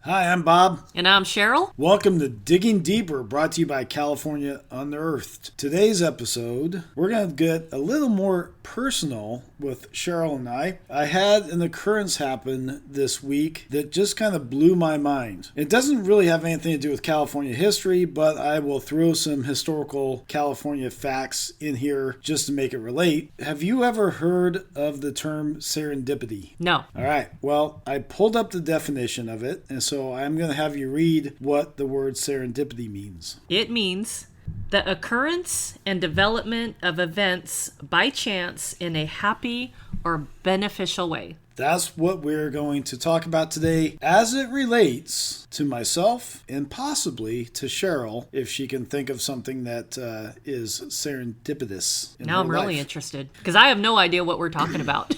Hi, I'm Bob. And I'm Cheryl. Welcome to Digging Deeper, brought to you by California Unearthed. Today's episode, we're going to get a little more personal with Cheryl and I. I had an occurrence happen this week that just kind of blew my mind. It doesn't really have anything to do with California history, but I will throw some historical California facts in here just to make it relate. Have you ever heard of the term serendipity? No. All right. Well, I pulled up the definition of it, and so I'm going to have you read what the word serendipity means. It means the occurrence and development of events by chance in a happy or beneficial way. That's what we're going to talk about today as it relates to myself and possibly to Cheryl, if she can think of something that is serendipitous in Now I'm her really life. interested because I have no idea what we're talking about.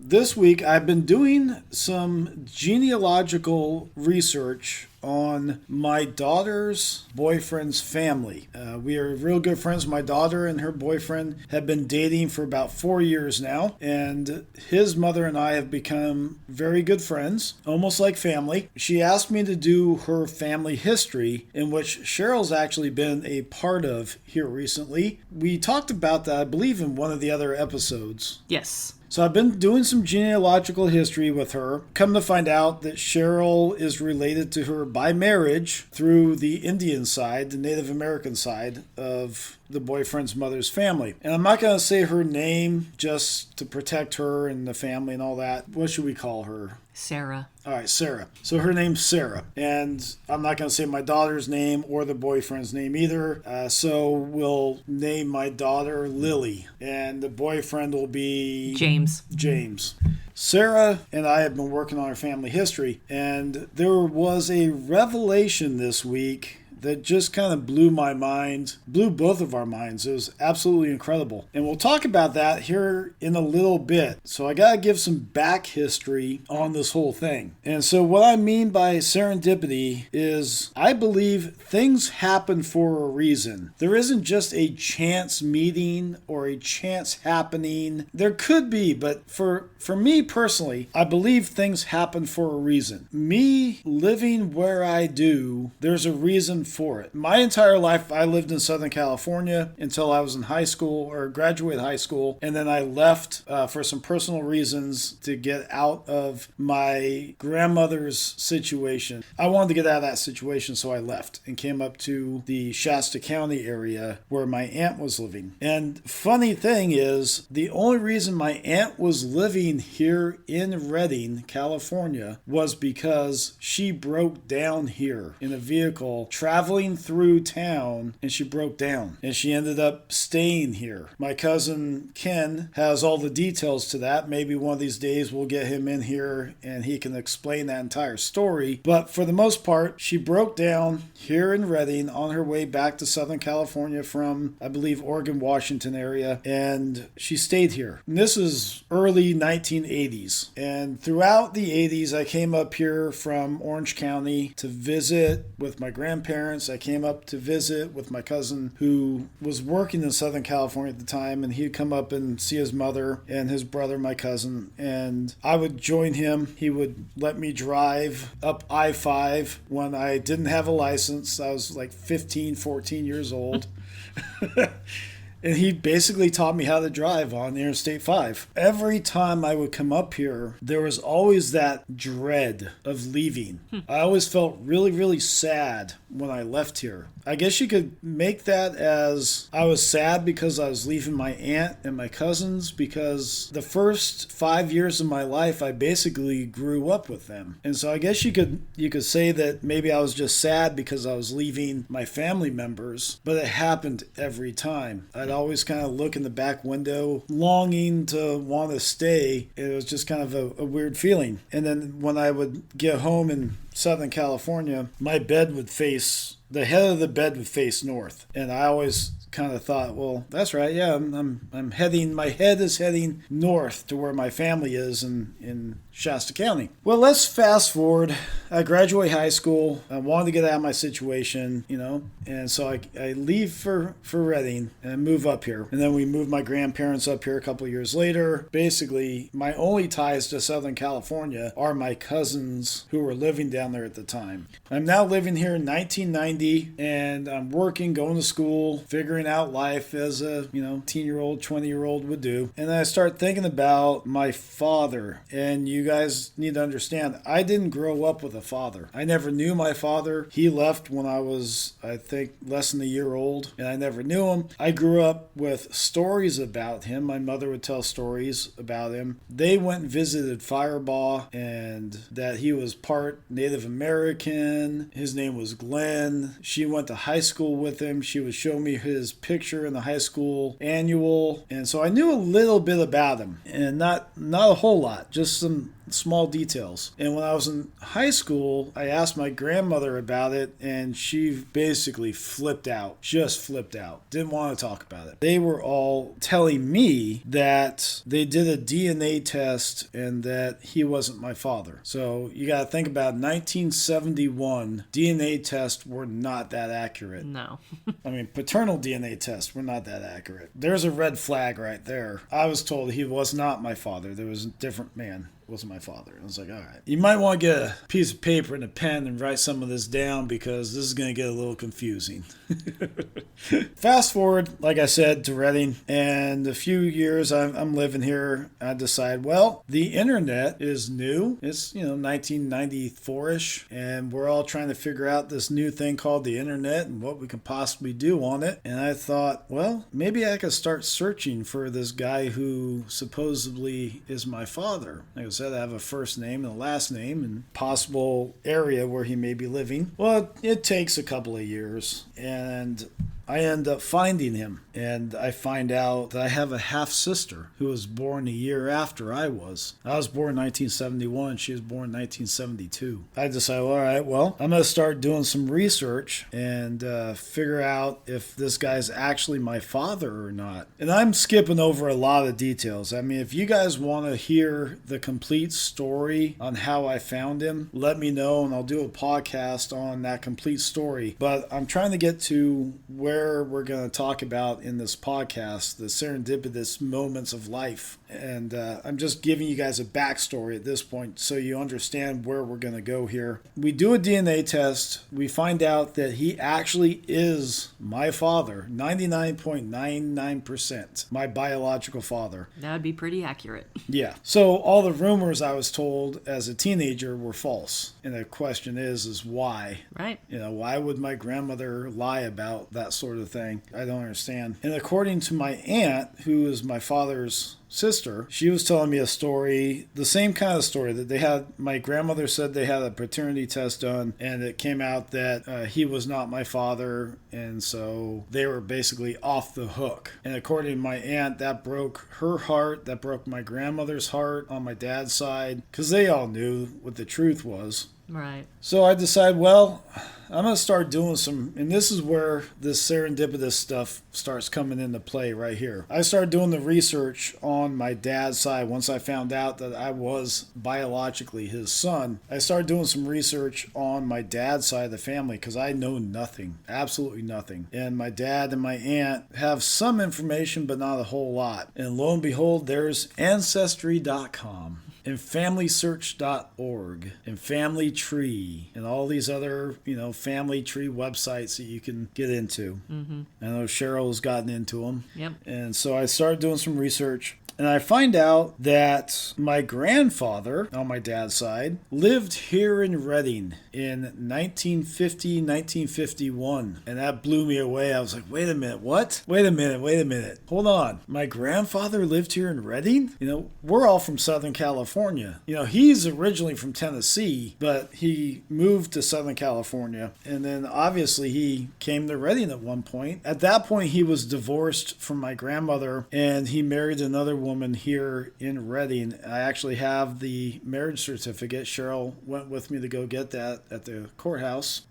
This week, I've been doing some genealogical research on my daughter's boyfriend's family. We are real good friends. My daughter and her boyfriend have been dating for about 4 years now, and his mother and I have become very good friends, almost like family. She asked me to do her family history, in which Cheryl's actually been a part of here recently. We talked about that, I believe, in one of the other episodes. Yes. So I've been doing some genealogical history with her. Come to find out that Cheryl is related to her by marriage through the Indian side, the Native American side of the boyfriend's mother's family. And I'm not going to say her name just to protect her and the family and all that. What should we call her? Sarah. All right, Sarah. So her name's Sarah. And I'm not going to say my daughter's name or the boyfriend's name either. So we'll name my daughter Lily. And the boyfriend will be... James. Sarah and I have been working on our family history. And there was a revelation this week that just kind of blew my mind, blew both of our minds. It was absolutely incredible. And we'll talk about that here in a little bit. So I got to give some back history on this whole thing. And so what I mean by serendipity is I believe things happen for a reason. There isn't just a chance meeting or a chance happening. There could be, but for me personally, I believe things happen for a reason. Me living where I do, there's a reason for it. My entire life, I lived in Southern California until I was in high school or graduated high school. And then I left for some personal reasons to get out of my grandmother's situation. I wanted to get out of that situation, so I left and came up to the Shasta County area where my aunt was living. And funny thing is, the only reason my aunt was living here in Redding, California, was because she broke down here in a vehicle traveling through town, and she broke down and she ended up staying here. My cousin Ken has all the details to that. Maybe one of these days we'll get him in here and he can explain that entire story. But for the most part, she broke down here in Redding on her way back to Southern California from, I believe, Oregon, Washington area, and she stayed here. And this is early 1980s. And throughout the 80s, I came up here from Orange County to visit with my grandparents. I came up to visit with my cousin who was working in Southern California at the time, and he'd come up and see his mother and his brother, my cousin, and I would join him. He would let me drive up I-5 when I didn't have a license. I was like 15, 14 years old. And he basically taught me how to drive on Interstate 5. Every time I would come up here, there was always that dread of leaving. I always felt really, really sad when I left here. I guess you could make that as I was sad because I was leaving my aunt and my cousins, because the first 5 years of my life, I basically grew up with them. And so I guess you could say that maybe I was just sad because I was leaving my family members, but it happened every time. I'd always kind of look in the back window, longing to want to stay. It was just kind of a weird feeling. And then when I would get home and Southern California, the head of the bed would face north. And I always kind of thought, well, that's right. Yeah, I'm heading, my head is heading north to where my family is in Shasta County. Well, let's fast forward. I graduate high school. I wanted to get out of my situation, and so I leave for Redding and move up here. And then we moved my grandparents up here a couple of years later. Basically, my only ties to Southern California are my cousins who were living down there at the time. I'm now living here in 1990, and I'm working, going to school, figuring out life as a, teen-year-old, 20-year-old would do. And then I start thinking about my father. And you guys need to understand, I didn't grow up with a father. I never knew my father. He left when I was, I think, less than a year old, and I never knew him. I grew up with stories about him. My mother would tell stories about him. They went and visited Firebaugh, and that he was part Native American. His name was Glenn. She went to high school with him. She would show me his picture in the high school annual, and so I knew a little bit about him, and not a whole lot, just some small details. And when I was in high school, I asked my grandmother about it, and she basically flipped out. Just flipped out. Didn't want to talk about it. They were all telling me that they did a DNA test and that he wasn't my father. So you got to think about 1971, DNA tests were not that accurate. No. I mean, paternal DNA tests were not that accurate. There's a red flag right there. I was told he was not my father. There was a different man. Wasn't my father. I was like, all right. You might want to get a piece of paper and a pen and write some of this down because this is going to get a little confusing. Fast forward, like I said, to Redding, and a few years I'm living here. I decide, well, the internet is new. It's, 1994-ish, and we're all trying to figure out this new thing called the internet and what we can possibly do on it. And I thought, well, maybe I could start searching for this guy who supposedly is my father. Like I said, I have a first name and a last name and possible area where he may be living. Well, it takes a couple of years, and I end up finding him, and I find out that I have a half-sister who was born a year after I was. I was born in 1971. She was born in 1972. I decided, all right, well, I'm going to start doing some research and figure out if this guy's actually my father or not. And I'm skipping over a lot of details. I mean, if you guys want to hear the complete story on how I found him, let me know, and I'll do a podcast on that complete story. But I'm trying to get to where we're going to talk about in this podcast, the serendipitous moments of life. And I'm just giving you guys a backstory at this point so you understand where we're going to go here. We do a DNA test. We find out that he actually is my father, 99.99%, my biological father. That would be pretty accurate. Yeah. So all the rumors I was told as a teenager were false. And the question is why? Right. Why would my grandmother lie about that sort of thing? I don't understand. And according to my aunt, who is my father's sister, she was telling me a story, the same kind of story that they had. My grandmother said they had a paternity test done, and it came out that he was not my father, and so they were basically off the hook. And according to my aunt, that broke her heart, that broke my grandmother's heart on my dad's side, because they all knew what the truth was. Right. So I decided, well, I'm going to start doing some, and this is where this serendipitous stuff starts coming into play right here. I started doing the research on my dad's side once I found out that I was biologically his son. I started doing some research on my dad's side of the family because I know nothing, absolutely nothing. And my dad and my aunt have some information, but not a whole lot. And lo and behold, there's Ancestry.com. and FamilySearch.org and Family Tree and all these other, family tree websites that you can get into. Mm-hmm. I know Cheryl's gotten into them. Yep. And so I started doing some research. And I find out that my grandfather, on my dad's side, lived here in Redding in 1950, 1951. And that blew me away. I was like, wait a minute, what? Wait a minute. Hold on. My grandfather lived here in Redding? We're all from Southern California. He's originally from Tennessee, but he moved to Southern California. And then obviously he came to Redding at one point. At that point, he was divorced from my grandmother, and he married another woman woman here in Reading. I actually have the marriage certificate. Cheryl went with me to go get that at the courthouse.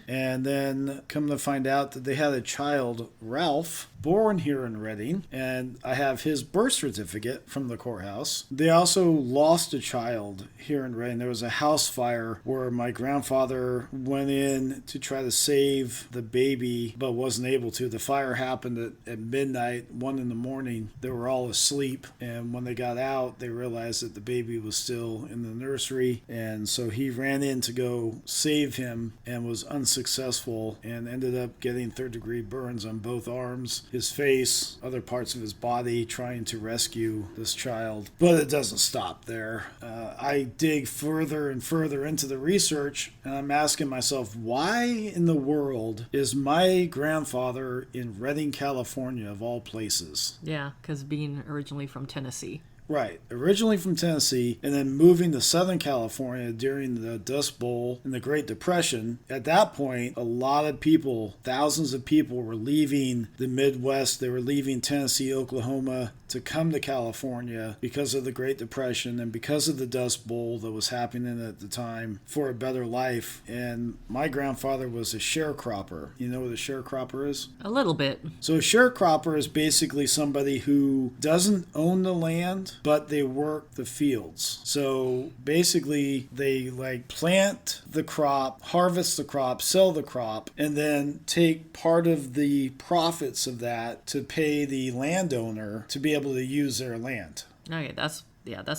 And then come to find out that they had a child, Ralph, born here in Reading, and I have his birth certificate from the courthouse. They also lost a child here in Reading. There was a house fire where my grandfather went in to try to save the baby, but wasn't able to. The fire happened at midnight, 1 in the morning. They were all asleep, and when they got out, they realized that the baby was still in the nursery, and so he ran in to go save him and was unsuccessful and ended up getting third-degree burns on both arms, his face, other parts of his body, trying to rescue this child. But it doesn't stop there. I dig further and further into the research, and I'm asking myself, why in the world is my grandfather in Redding, California, of all places? Yeah, because being originally from Tennessee. Right. Originally from Tennessee, and then moving to Southern California during the Dust Bowl and the Great Depression. At that point, a lot of people, thousands of people, were leaving the Midwest. They were leaving Tennessee, Oklahoma to come to California because of the Great Depression and because of the Dust Bowl that was happening at the time for a better life. And my grandfather was a sharecropper. You know what a sharecropper is? A little bit. So a sharecropper is basically somebody who doesn't own the land, but they work the fields. So basically they plant the crop, harvest the crop, sell the crop, and then take part of the profits of that to pay the landowner to be able to use their land. Okay, that's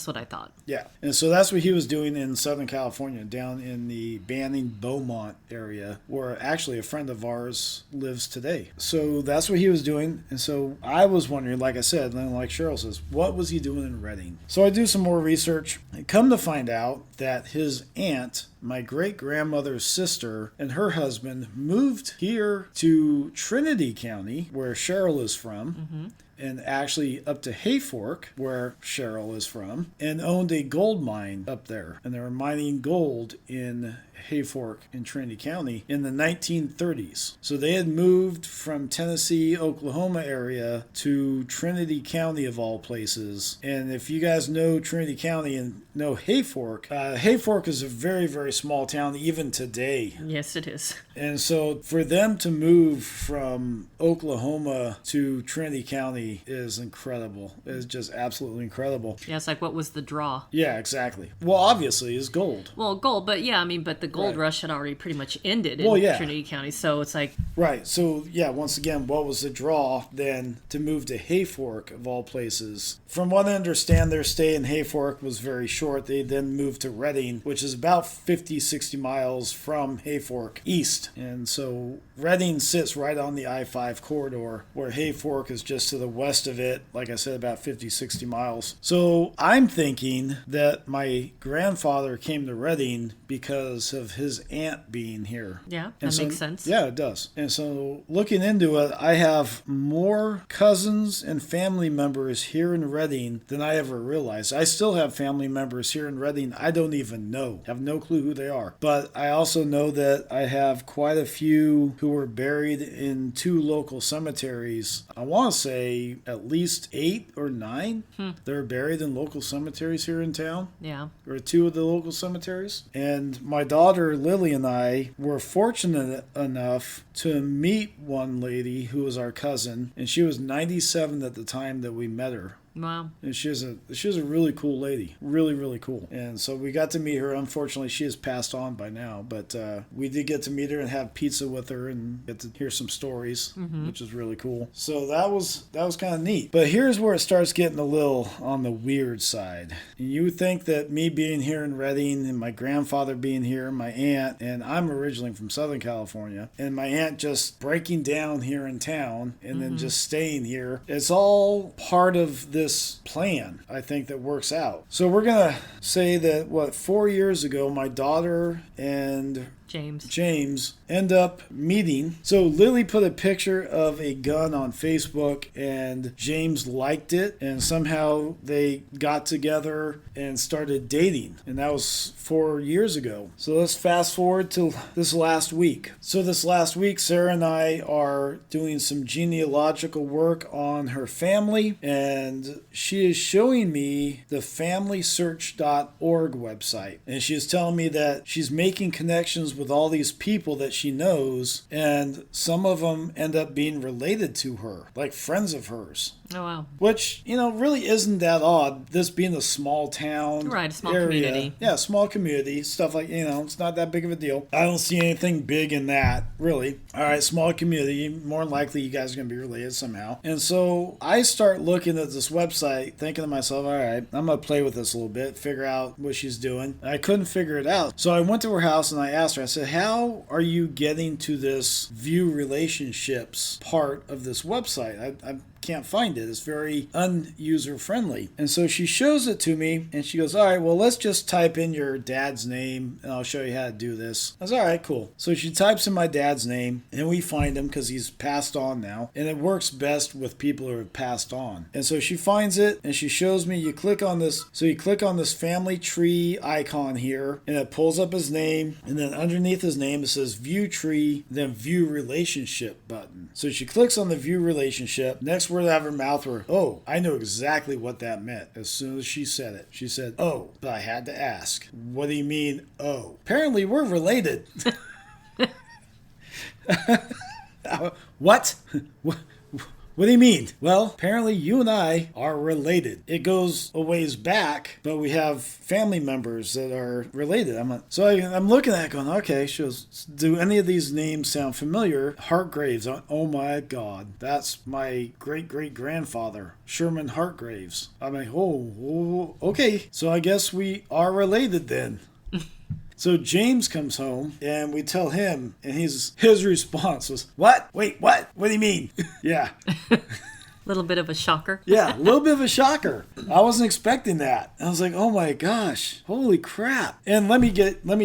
what I thought. Yeah. And so that's what he was doing in Southern California, down in the Banning Beaumont area, where actually a friend of ours lives today. So that's what he was doing. And so I was wondering, like I said, and like Cheryl says, what was he doing in Reading? So I do some more research and come to find out that his aunt, my great-grandmother's sister, and her husband moved here to Trinity County, where Cheryl is from, and actually up to Hayfork, where Cheryl is from, and owned a gold mine up there. And they were mining gold in Hayfork in Trinity County in the 1930s. So they had moved from Tennessee, Oklahoma area to Trinity County of all places. And if you guys know Trinity County and know Hayfork, Hayfork is a very, very small town even today. Yes, it is. And so for them to move from Oklahoma to Trinity County is incredible. It's just absolutely incredible. Yeah, it's like, what was the draw? Yeah, exactly. Well, obviously, it's gold. Well, gold, but yeah, I mean, but the gold rush had already pretty much ended in Trinity County, so it's like... Right, so yeah, once again, what was the draw then to move to Hayfork of all places? From what I understand, their stay in Hayfork was very short. They then moved to Reading, which is about 50, 60 miles from Hayfork east. And so Reading sits right on the I-5 corridor, where Hayfork is just to the west of it, like I said, about 50, 60 miles. So I'm thinking that my grandfather came to Reading because of his aunt being here. Yeah, that makes sense. Yeah, it does. And so looking into it, I have more cousins and family members here in Reading than I ever realized. I still have family members here in Reading I don't even know. Have no clue who they are. But I also know that I have quite a few who were buried in 2 local cemeteries. I want to say at least 8 or 9. They're buried in local cemeteries here in town. Yeah. Or 2 of the local cemeteries. And my daughter Lily and I were fortunate enough to meet one lady who was our cousin, and she was 97 at the time that we met her. Wow. And she was a really cool lady. Really, really cool. And so we got to meet her. Unfortunately, she has passed on by now. But we did get to meet her and have pizza with her and get to hear some stories, which is really cool. So that was kind of neat. But here's where it starts getting a little on the weird side. And you would think that me being here in Reading and my grandfather being here, my aunt, and I'm originally from Southern California, and my aunt just breaking down here in town and then just staying here. It's all part of this plan, I think, that works out. So we're going to say that, 4 years ago, my daughter and James end up meeting. So Lily put a picture of a gun on Facebook and James liked it, and somehow they got together and started dating, and that was 4 years ago. So let's fast forward to this last week. So this last week, Sarah and I are doing some genealogical work on her family, and and she is showing me the FamilySearch.org website. And she is telling me that she's making connections with all these people that she knows, and some of them end up being related to her, like friends of hers. Oh, wow. Which, really isn't that odd, this being a small town. Right, a small area. community. Yeah, small community. Stuff like, it's not that big of a deal. I don't see anything big in that, really. All right, small community. More than likely, you guys are going to be related somehow. And so I start looking at this website, thinking to myself, all right, I'm going to play with this a little bit, figure out what she's doing. I couldn't figure it out. So I went to her house and I asked her, I said, how are you getting to this view relationships part of this website? I can't find it. It's very unuser friendly. And so she shows it to me and she goes, all right, well, let's just type in your dad's name and I'll show you how to do this. I was all right, cool. So she types in my dad's name and we find him because he's passed on now. And it works best with people who have passed on. And so she finds it and she shows me, you click on this. So you click on this family tree icon here and it pulls up his name. And then underneath his name, it says view tree, then view relationship button. So she clicks on the view relationship. Next word out of her mouth were, oh, I know exactly what that meant as soon as she said it. She said, oh, but I had to ask. What do you mean, oh? Apparently we're related. What? What do you mean? Well, apparently you and I are related. It goes a ways back, but we have family members that are related. I'm looking at it going, okay, she goes, do any of these names sound familiar? Hartgraves. Oh my God. That's my great-great-grandfather, Sherman Hartgraves. I'm like, oh, okay. So I guess we are related then. So James comes home and we tell him, and his response was, what? Wait, what? What do you mean? Yeah. Little bit of a shocker. Yeah, a little bit of a shocker. I wasn't expecting that. I was like, oh my gosh, holy crap. And let me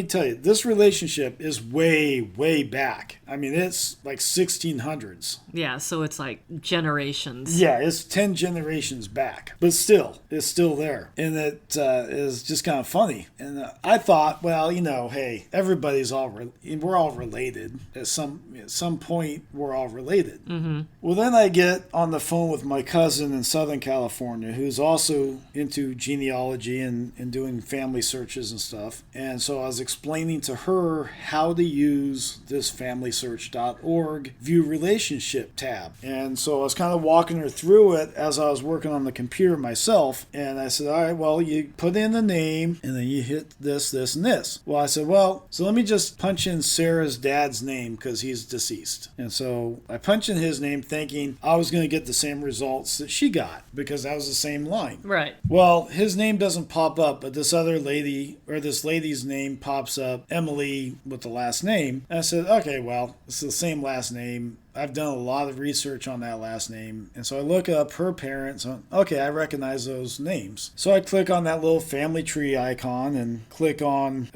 tell you, this relationship is way, way back. I mean, it's like 1600s. Yeah, so it's like generations. Yeah, it's 10 generations back. But still, it's still there. And it is just kind of funny. And I thought, well, hey, we're all related. At some point, we're all related. Mm-hmm. Well, then I get on the phone with my cousin in Southern California who's also into genealogy and doing family searches and stuff. And so I was explaining to her how to use this FamilySearch.org view relationship tab. And so I was kind of walking her through it as I was working on the computer myself. And I said, all right, well, you put in the name and then you hit this, this, and this. Well, I said, well, so let me just punch in Sarah's dad's name because he's deceased. And so I punched in his name thinking I was going to get the same results that she got because that was the same line. Right. Well, his name doesn't pop up, but this lady's name pops up, Emily with the last name. And I said, okay, well, it's the same last name. I've done a lot of research on that last name. And so I look up her parents. Okay, I recognize those names. So I click on that little family tree icon and click on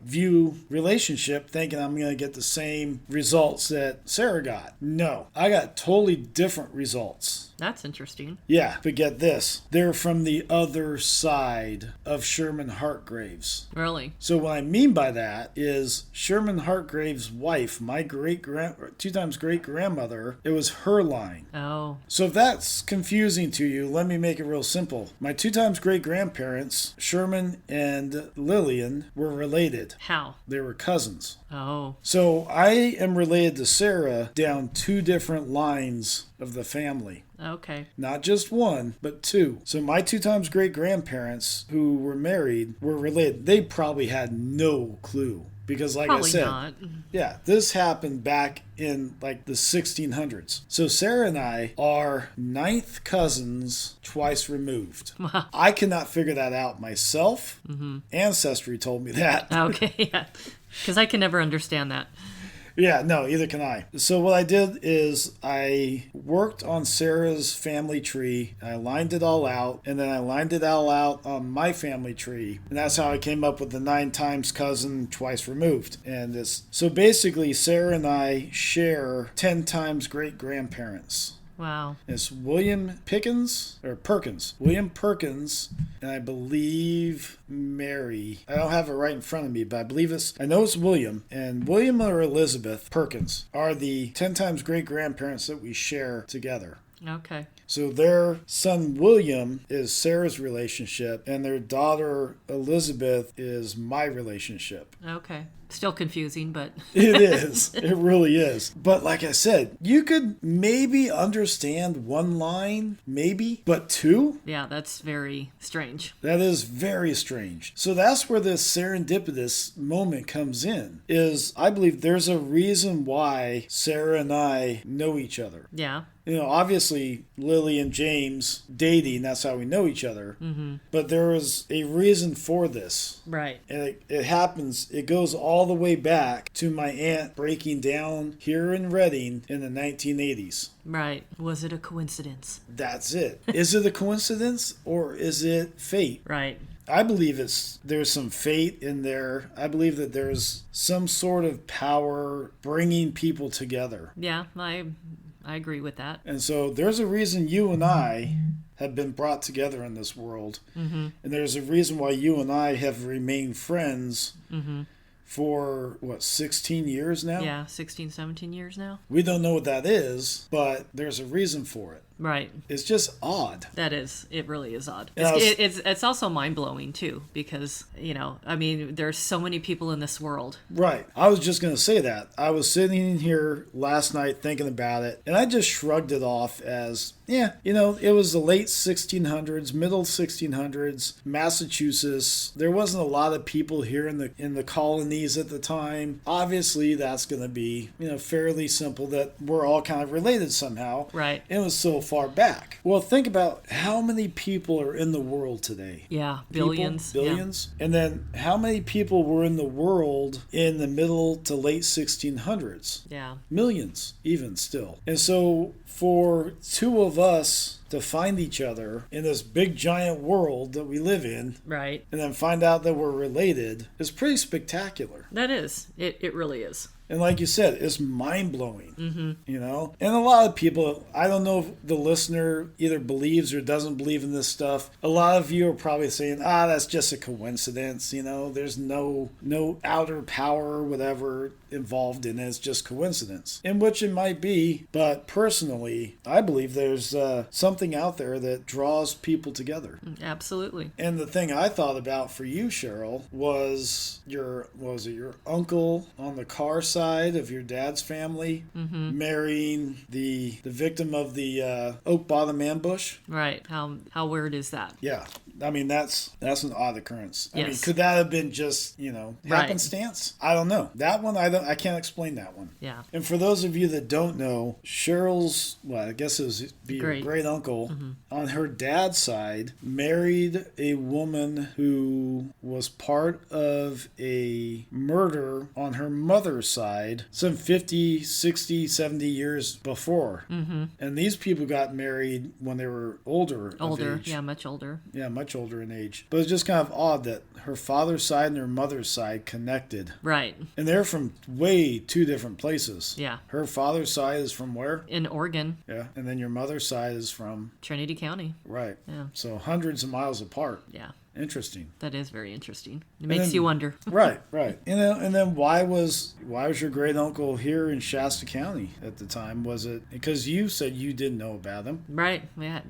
view relationship thinking I'm going to get the same results that Sarah got. No, I got totally different results. That's interesting. Yeah, but get this. They're from the other side of Sherman Hartgraves. Really? So what I mean by that is Sherman Hartgraves' wife, my two times great-grandmother, it was her line. Oh. So if that's confusing to you, let me make it real simple. My two times great-grandparents, Sherman and Lillian, were related. How? They were cousins. Oh. So I am related to Sarah down two different lines of the family. Okay. Not just one, but two. So my two times great-grandparents who were married were related. They probably had no clue. Because like probably I said, not. Yeah, this happened back in like the 1600s. So Sarah and I are ninth cousins twice removed. Wow. I cannot figure that out myself. Mm-hmm. Ancestry told me that. Okay, yeah. Because I can never understand that. Yeah, no, either can I. So what I did is I worked on Sarah's family tree. I lined it all out, and then I lined it all out on my family tree. And that's how I came up with the 9 times cousin twice removed. And so basically, Sarah and I share 10 times great-grandparents. Wow. It's William Perkins, and I believe Mary. I don't have it right in front of me, but I know it's William. And William or Elizabeth Perkins are the 10 times great-grandparents that we share together. Okay. So their son William is Sarah's relationship, and their daughter Elizabeth is my relationship. Okay. Still confusing, but It is. It really is. But like I said, you could maybe understand one line, maybe, but two? yeah, that's very strange. That is very strange. So that's where this serendipitous moment comes in, is I believe there's a reason why Sarah and I know each other. Yeah. You know, obviously, Lily and James dating, that's how we know each other. Mm-hmm. But there is a reason for this. Right. And it happens, it goes all the way back to my aunt breaking down here in Reading in the 1980s. Right. Was it a coincidence? That's it. Is it a coincidence or is it fate? Right. I believe there's some fate in there. I believe that there's some sort of power bringing people together. Yeah, I agree with that. And so there's a reason you and I have been brought together in this world. Mm-hmm. And there's a reason why you and I have remained friends for, 16 years now? Yeah, 16, 17 years now. We don't know what that is, but there's a reason for it. Right. It's just odd. That is. It really is odd. And It's also mind-blowing, too, because, I mean, there's so many people in this world. Right. I was just going to say that. I was sitting here last night thinking about it, and I just shrugged it off as, it was the late 1600s, middle 1600s, Massachusetts. There wasn't a lot of people here in the colonies at the time. Obviously, that's going to be, fairly simple that we're all kind of related somehow. Right. It was so far back. Well, think about how many people are in the world today. Yeah, billions. Billions. Yeah. And then how many people were in the world in the middle to late 1600s? Yeah. Millions, even still. And so for two of us to find each other in this big giant world that we live in, right, and then find out that we're related is pretty spectacular. That is. It really is. And like you said, it's mind-blowing, And a lot of people, I don't know if the listener either believes or doesn't believe in this stuff. A lot of you are probably saying, that's just a coincidence, There's no outer power or whatever involved in it. It's just coincidence. In which it might be, but personally, I believe there's something out there that draws people together. Absolutely. And the thing I thought about for you, Cheryl, was your uncle on the car side of your dad's family marrying the victim of the Oak Bottom ambush. Right. How weird is that? Yeah. I mean, that's an odd occurrence. Yes. I mean, could that have been just, happenstance? Right. I don't know. That one, I can't explain that one. Yeah. And for those of you that don't know, Cheryl's, I guess it was your great uncle on her dad's side married a woman who was part of a murder on her mother's side some 50, 60, 70 years before. Mm-hmm. And these people got married when they were older. Yeah, much older. Yeah, much older in age. But it's just kind of odd that her father's side and her mother's side connected. Right. And they're from way two different places. Yeah. Her father's side is from where? In Oregon. Yeah. And then your mother's side is from? Trinity County. Right. Yeah. So hundreds of miles apart. Yeah. Interesting. That is very interesting. It makes you wonder. Right. And then why was your great uncle here in Shasta County at the time? Was it because you said you didn't know about him? Right.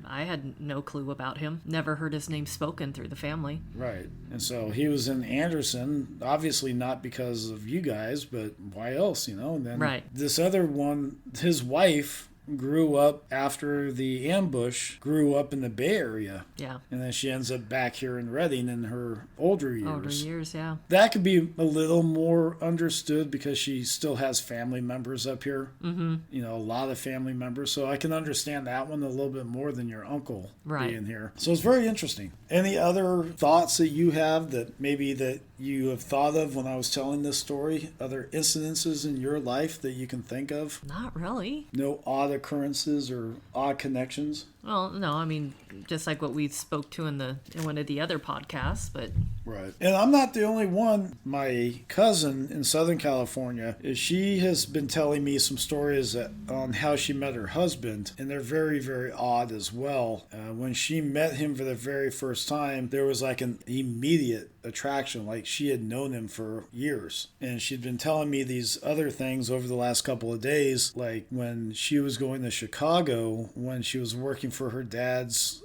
I had no clue about him. Never heard his name spoken through the family. Right. And so he was in Anderson, obviously not because of you guys, but why else, And then this other one, his wife grew up after the ambush, grew up in the Bay Area. Yeah. And then she ends up back here in Reading in her older years. Older years, yeah. That could be a little more understood because she still has family members up here. Mm-hmm. A lot of family members. So I can understand that one a little bit more than your uncle being here. So it's very interesting. Any other thoughts that you have that maybe that you have thought of when I was telling this story? Other incidences in your life that you can think of? Not really. No odd occurrences or odd connections? Well, no, I mean, just like what we spoke to in one of the other podcasts, but Right. And I'm not the only one. My cousin in Southern California, she has been telling me some stories on how she met her husband, and they're very, very odd as well. When she met him for the very first time, there was like an immediate attraction, like she had known him for years. And she'd been telling me these other things over the last couple of days, like when she was going to Chicago, when she was working for her dad's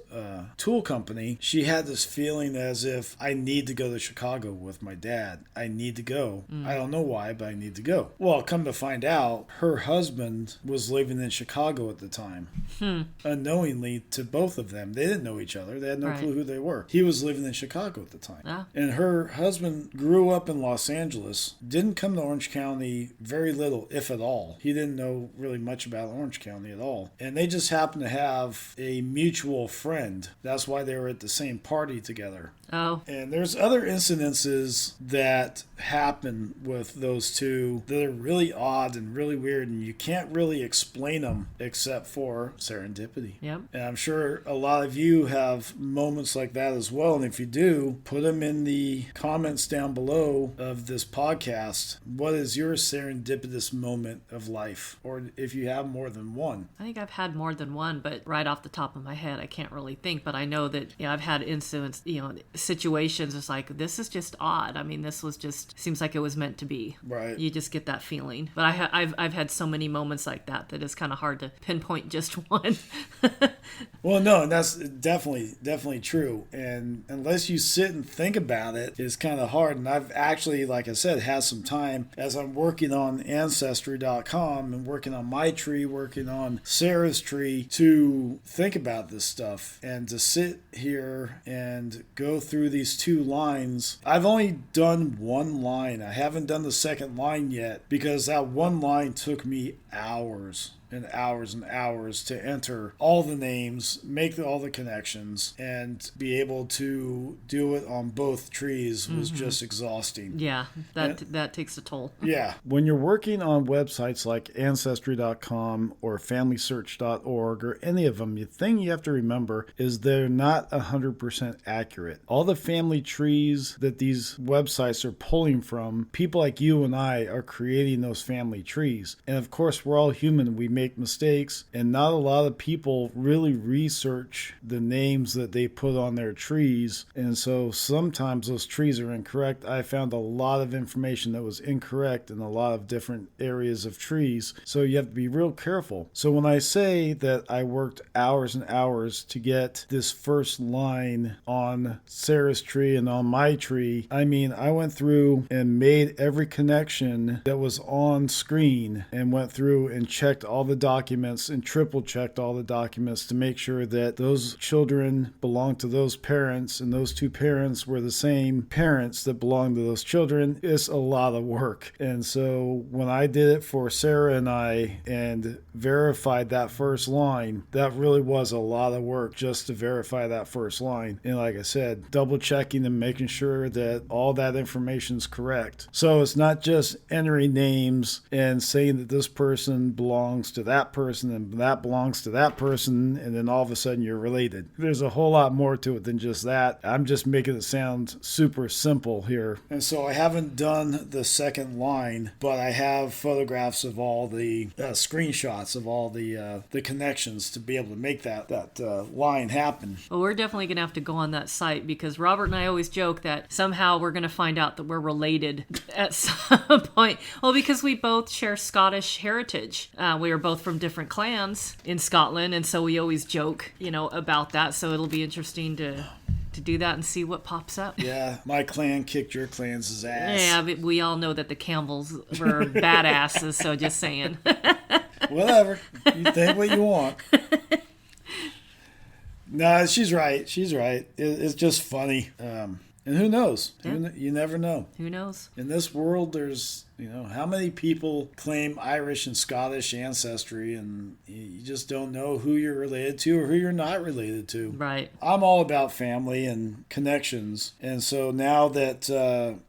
tool company, she had this feeling as if I need to go to Chicago with my dad. I need to go. I don't know why, but I need to go. Well, come to find out, her husband was living in Chicago at the time. Unknowingly to both of them. They didn't know each other. They had no clue who they were. He was living in Chicago at the time. And her husband grew up in Los Angeles, didn't come to Orange County very little, if at all. He didn't know really much about Orange County at all. And they just happened to have a mutual friend. That's why they were at the same party together. Oh. And there's other incidences that happen with those two that are really odd and really weird, and you can't really explain them except for serendipity. Yep. And I'm sure a lot of you have moments like that as well. And if you do, put them in the comments down below of this podcast. What is your serendipitous moment of life? Or if you have more than one. I think I've had more than one, but right off the top of my head, I can't really think. But I know that I've had incidents, situations. It's like, this is just odd. I mean, this was just seems like it was meant to be. Right. You just get that feeling. But I've had so many moments like that it's kind of hard to pinpoint just one. Well, no, and that's definitely true. And unless you sit and think about it, it's kind of hard. And I've actually, like I said, had some time as I'm working on Ancestry.com and working on my tree, working on Sarah's tree, to think about this stuff and to sit here and go through these two lines. I've only done one line. I haven't done the second line yet because that one line took me hours and hours and hours to enter all the names, make all the connections, and be able to do it on both trees was just exhausting. Yeah, that takes a toll. Yeah. When you're working on websites like Ancestry.com or FamilySearch.org or any of them, the thing you have to remember is they're not 100% accurate. All the family trees that these websites are pulling from, people like you and I are creating those family trees. And of course, we're all human. We make mistakes, and not a lot of people really research the names that they put on their trees, and so sometimes those trees are incorrect. I found a lot of information that was incorrect in a lot of different areas of trees, so you have to be real careful. So when I say that I worked hours and hours to get this first line on Sarah's tree and on my tree, I mean I went through and made every connection that was on screen and went through and checked all the documents and triple checked all the documents to make sure that those children belonged to those parents and those two parents were the same parents that belonged to those children. It's a lot of work. And so when I did it for Sarah and I and verified that first line, that really was a lot of work just to verify that first line. And like I said, double checking and making sure that all that information is correct. So it's not just entering names and saying that this person belongs to that person and that belongs to that person, and then all of a sudden you're related. There's a whole lot more to it than just that. I'm just making it sound super simple here. And so I haven't done the second line, but I have photographs of all the screenshots of all the connections to be able to make that line happen. Well, we're definitely going to have to go on that site because Robert and I always joke that somehow we're going to find out that we're related at some point. Well, because we both share Scottish heritage. We are both from different clans in Scotland, and so we always joke, about that. So it'll be interesting to do that and see what pops up. Yeah, my clan kicked your clan's ass. Yeah, but we all know that the Campbells were badasses, so just saying. Whatever. You think what you want. No, she's right. She's right. It's just funny. And who knows? Yeah. You never know. Who knows? In this world, there's, how many people claim Irish and Scottish ancestry, and you just don't know who you're related to or who you're not related to. Right. I'm all about family and connections. And so now that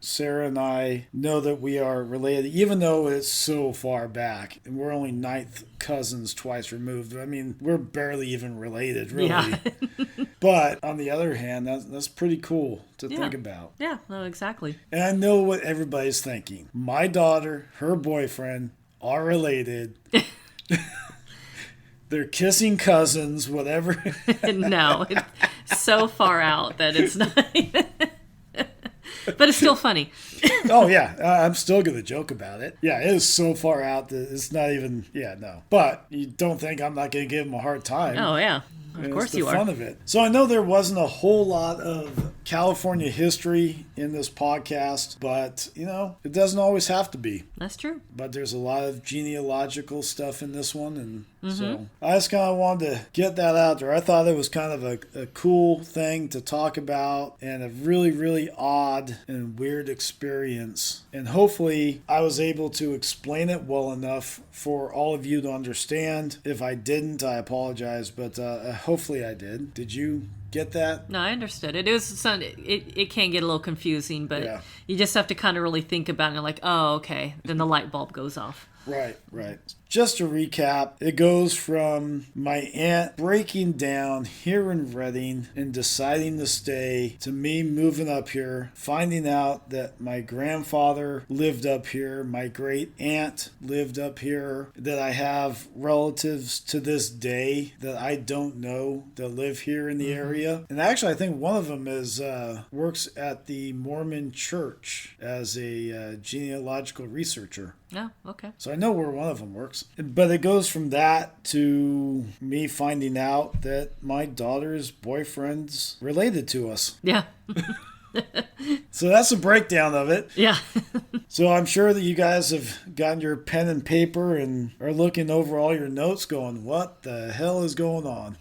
Sarah and I know that we are related, even though it's so far back, and we're only ninth cousins twice removed. I mean, we're barely even related, really. Yeah. But on the other hand, that's pretty cool to think about. Yeah, no, exactly. And I know what everybody's thinking. My daughter, her boyfriend are related. They're kissing cousins, whatever. No, it's so far out that it's not. But it's still funny. Oh, yeah. I'm still going to joke about it. Yeah, it is so far out that it's not even, no. But you don't think I'm not going to give them a hard time. Oh, yeah. Of course you are. It's the fun of it. So I know there wasn't a whole lot of California history in this podcast, but, it doesn't always have to be. That's true. But there's a lot of genealogical stuff in this one, and so I just kind of wanted to get that out there. I thought it was kind of a cool thing to talk about and a really, really odd and weird experience. And hopefully I was able to explain it well enough for all of you to understand. If I didn't, I apologize, but hopefully I did. Did you get that? No, I understood. It can get a little confusing, but Yeah. you just have to kind of really think about it. And you're like, oh, okay. Then the light bulb goes off. Right. Just to recap, it goes from my aunt breaking down here in Reading and deciding to stay, to me moving up here, finding out that my grandfather lived up here, my great aunt lived up here, that I have relatives to this day that I don't know that live here in the area. And actually, I think one of them works at the Mormon Church as a genealogical researcher. Oh, okay. So I know where one of them works. But it goes from that to me finding out that my daughter's boyfriend's related to us. Yeah. So that's a breakdown of it. Yeah. So I'm sure that you guys have gotten your pen and paper and are looking over all your notes going, what the hell is going on?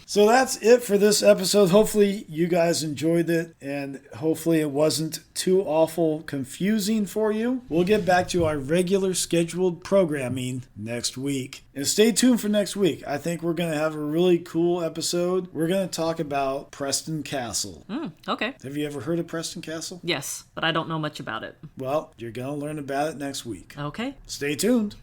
So that's it for this episode. Hopefully you guys enjoyed it, and hopefully it wasn't too awful confusing for you. We'll get back to our regular scheduled programming next week. And stay tuned for next week. I think we're going to have a really cool episode. We're going to talk about Preston Castle. Okay. Have you ever heard of Preston Castle? Yes, but I don't know much about it. Well, you're going to learn about it next week. Okay. Stay tuned.